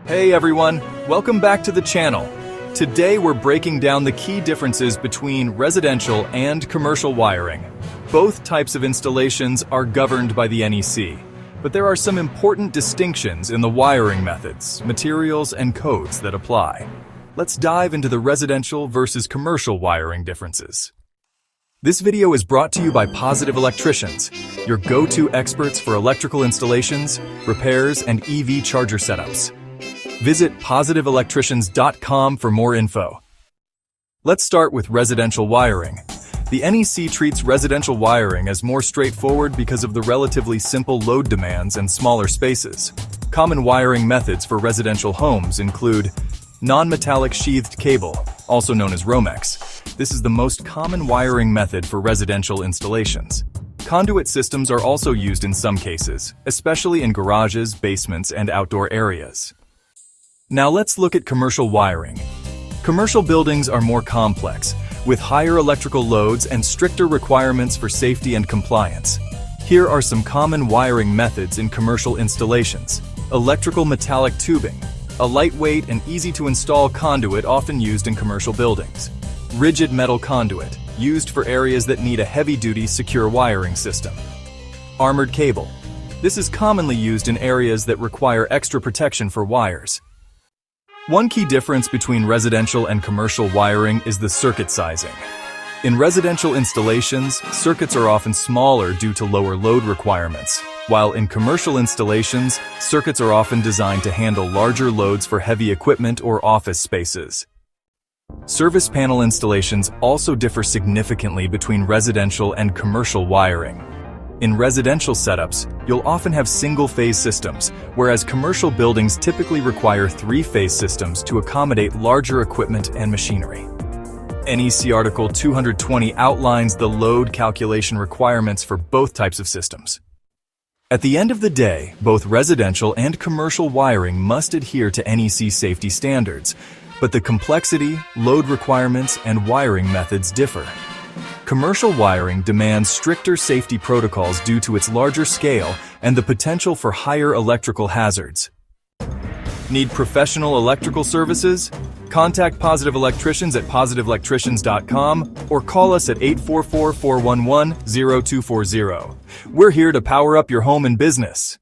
Hey everyone, welcome back to the channel. Today we're breaking down the key differences between residential and commercial wiring. Both types of installations are governed by the NEC, but there are some important distinctions in the wiring methods, materials, and codes that apply. Let's dive into the residential versus commercial wiring differences. This video is brought to you by Positive Electricians, your go-to experts for electrical installations, repairs, and EV charger setups. Visit positiveelectricians.com for more info. Let's start with residential wiring. The NEC treats residential wiring as more straightforward because of the relatively simple load demands and smaller spaces. Common wiring methods for residential homes include non-metallic sheathed cable, also known as Romex. This is the most common wiring method for residential installations. Conduit systems are also used in some cases, especially in garages, basements, and outdoor areas. Now let's look at commercial wiring. Commercial buildings are more complex, with higher electrical loads and stricter requirements for safety and compliance. Here are some common wiring methods in commercial installations. Electrical metallic tubing, a lightweight and easy-to-install conduit often used in commercial buildings. Rigid metal conduit, used for areas that need a heavy-duty secure wiring system. Armored cable. This is commonly used in areas that require extra protection for wires. One key difference between residential and commercial wiring is the circuit sizing. In residential installations, circuits are often smaller due to lower load requirements, while in commercial installations, circuits are often designed to handle larger loads for heavy equipment or office spaces. Service panel installations also differ significantly between residential and commercial wiring. In residential setups, you'll often have single-phase systems, whereas commercial buildings typically require three-phase systems to accommodate larger equipment and machinery. NEC Article 220 outlines the load calculation requirements for both types of systems. At the end of the day, both residential and commercial wiring must adhere to NEC safety standards, but the complexity, load requirements, and wiring methods differ. Commercial wiring demands stricter safety protocols due to its larger scale and the potential for higher electrical hazards. Need professional electrical services? Contact Positive Electricians at positiveelectricians.com or call us at 844-411-0240. We're here to power up your home and business.